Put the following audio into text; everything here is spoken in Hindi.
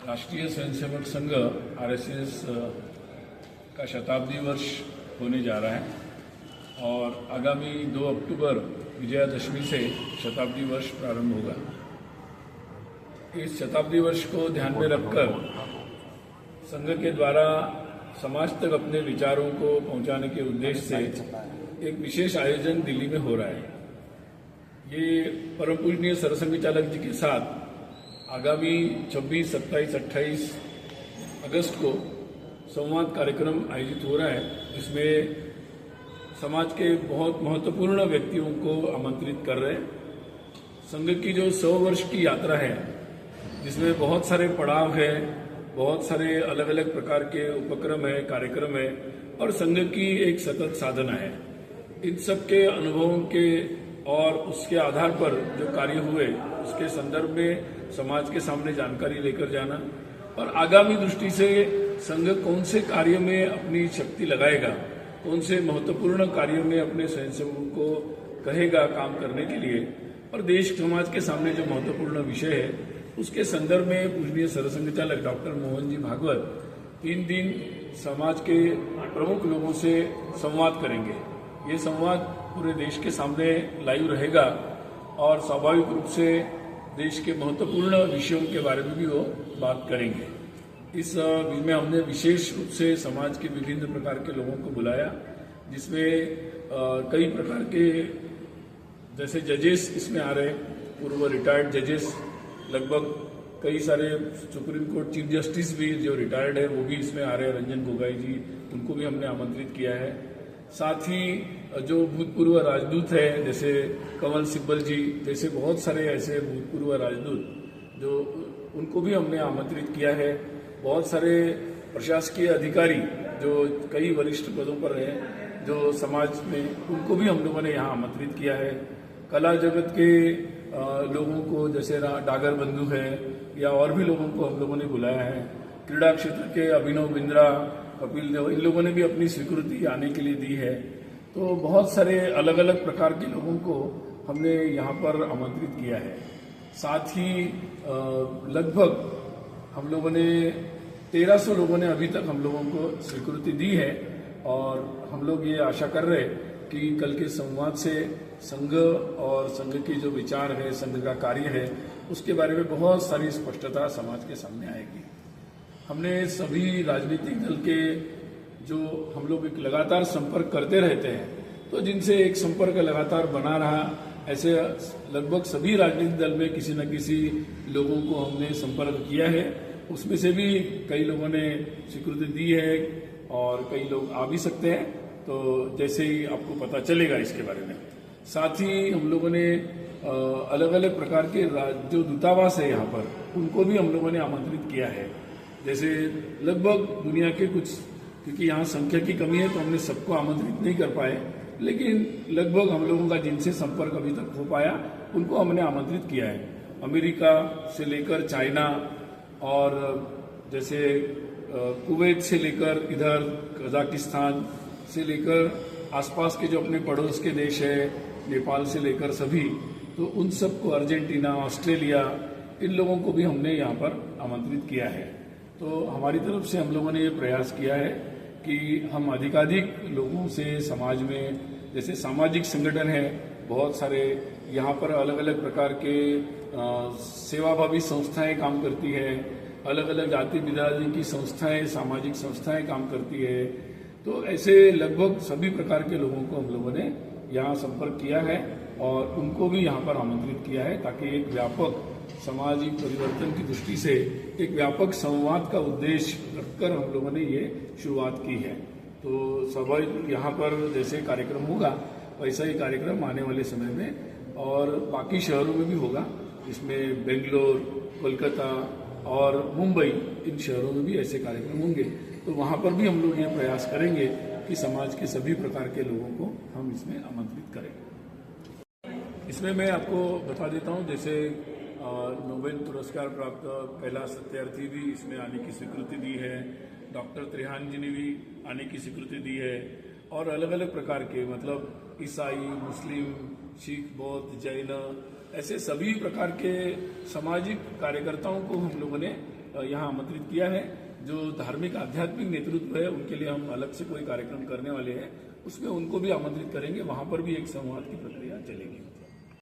राष्ट्रीय स्वयंसेवक संघ आरएसएस का शताब्दी वर्ष होने जा रहा है और आगामी 2 अक्टूबर विजयादशमी से शताब्दी वर्ष प्रारंभ होगा। इस शताब्दी वर्ष को ध्यान में रखकर संघ के द्वारा समाज तक अपने विचारों को पहुंचाने के उद्देश्य से एक विशेष आयोजन दिल्ली में हो रहा है। ये परम पूजनीय सरसंघ चालक जी के साथ आगामी 26, 27, 28 अगस्त को संवाद कार्यक्रम आयोजित हो रहा है, जिसमें समाज के बहुत महत्वपूर्ण व्यक्तियों को आमंत्रित कर रहे हैं। संघ की जो 100 वर्ष की यात्रा है, जिसमें बहुत सारे पड़ाव है, बहुत सारे अलग अलग प्रकार के उपक्रम है, कार्यक्रम है और संघ की एक सतत साधना है। इन सब के अनुभवों के और उसके आधार पर जो कार्य हुए उसके संदर्भ में समाज के सामने जानकारी लेकर जाना और आगामी दृष्टि से संघ कौन से कार्य में अपनी शक्ति लगाएगा, कौन से महत्वपूर्ण कार्यों में अपने स्वयंसेवकों को कहेगा काम करने के लिए और देश समाज के सामने जो महत्वपूर्ण विषय है उसके संदर्भ में पूजनीय सरसंघ चालक डॉक्टर मोहन जी भागवत 3 दिन समाज के प्रमुख लोगों से संवाद करेंगे। ये संवाद पूरे देश के सामने लाइव रहेगा और स्वाभाविक रूप से देश के महत्वपूर्ण विषयों के बारे में भी वो बात करेंगे। इस में हमने विशेष रूप से समाज के विभिन्न प्रकार के लोगों को बुलाया, जिसमें कई प्रकार के जैसे जजेस इसमें आ रहे, पूर्व रिटायर्ड जजेस, लगभग कई सारे सुप्रीम कोर्ट चीफ जस्टिस भी जो रिटायर्ड है वो भी इसमें आ रहे हैं, रंजन गोगोई जी, उनको भी हमने आमंत्रित किया है। साथ ही जो भूतपूर्व राजदूत है जैसे कंवल सिब्बल जी जैसे बहुत सारे ऐसे भूतपूर्व राजदूत जो उनको भी हमने आमंत्रित किया है। बहुत सारे प्रशासकीय अधिकारी जो कई वरिष्ठ पदों पर हैं जो समाज में, उनको भी हम लोगों ने यहाँ आमंत्रित किया है। कला जगत के लोगों को जैसे डागर बंधु है या और भी लोगों को हम लोगों ने बुलाया है। क्रीड़ा क्षेत्र के अभिनव बिंद्रा, कपिल देव, इन लोगों ने भी अपनी स्वीकृति आने के लिए दी है। तो बहुत सारे अलग अलग प्रकार के लोगों को हमने यहाँ पर आमंत्रित किया है। साथ ही लगभग हम लोगों ने 1300 लोगों ने अभी तक हम लोगों को स्वीकृति दी है और हम लोग ये आशा कर रहे कि कल के संवाद से संघ और संघ की जो विचार है, संघ का कार्य है, उसके बारे में बहुत सारी स्पष्टता समाज के सामने आएगी। हमने सभी राजनीतिक दल के जो हम लोग एक लगातार संपर्क करते रहते हैं, तो जिनसे एक संपर्क लगातार बना रहा, ऐसे लगभग सभी राजनीतिक दल में किसी न किसी लोगों को हमने संपर्क किया है। उसमें से भी कई लोगों ने स्वीकृति दी है और कई लोग आ भी सकते हैं, तो जैसे ही आपको पता चलेगा इसके बारे में। साथ ही हम लोगों ने अलग अलग प्रकार के जो दूतावास है यहाँ पर, उनको भी हम लोगों ने आमंत्रित किया है। जैसे लगभग दुनिया के कुछ, क्योंकि यहाँ संख्या की कमी है तो हमने सबको आमंत्रित नहीं कर पाए, लेकिन लगभग हम लोगों का जिनसे संपर्क अभी तक हो पाया उनको हमने आमंत्रित किया है। अमेरिका से लेकर चाइना और जैसे कुवैत से लेकर इधर कजाकिस्तान से लेकर आसपास के जो अपने पड़ोस के देश है, नेपाल से लेकर सभी, तो उन सबको, अर्जेंटीना, ऑस्ट्रेलिया, इन लोगों को भी हमने यहाँ पर आमंत्रित किया है। तो हमारी तरफ से हम लोगों ने ये प्रयास किया है कि हम अधिकाधिक लोगों से समाज में, जैसे सामाजिक संगठन है बहुत सारे, यहाँ पर अलग अलग प्रकार के सेवाभावी संस्थाएं काम करती है, अलग अलग जाति बिरादरी की संस्थाएं, सामाजिक संस्थाएं काम करती है। तो ऐसे लगभग सभी प्रकार के लोगों को हम लोगों ने यहाँ संपर्क किया है और उनको भी यहाँ पर आमंत्रित किया है, ताकि एक व्यापक सामाजिक परिवर्तन की दृष्टि से एक व्यापक संवाद का उद्देश्य रखकर हम लोगों ने ये शुरुआत की है। तो स्वाभाविक यहाँ पर जैसे कार्यक्रम होगा वैसा ही कार्यक्रम आने वाले समय में और बाकी शहरों में भी होगा, जिसमें बेंगलोर, कोलकाता और मुंबई, इन शहरों में भी ऐसे कार्यक्रम होंगे। तो वहाँ पर भी हम लोग ये प्रयास करेंगे कि समाज के सभी प्रकार के लोगों को हम इसमें आमंत्रित करें। इसमें मैं आपको बता देता हूँ, जैसे नोबेल पुरस्कार प्राप्त पहला सत्यार्थी भी इसमें आने की स्वीकृति दी है, डॉक्टर त्रिहान जी ने भी आने की स्वीकृति दी है और अलग अलग प्रकार के, मतलब ईसाई, मुस्लिम, सिख, बौद्ध, जैन, ऐसे सभी प्रकार के सामाजिक कार्यकर्ताओं को हम लोगों ने यहाँ आमंत्रित किया है। जो धार्मिक आध्यात्मिक नेतृत्व है उनके लिए हम अलग से कोई कार्यक्रम करने वाले हैं, उसमें उनको भी आमंत्रित करेंगे, वहां पर भी एक संवाद की प्रक्रिया चलेगी।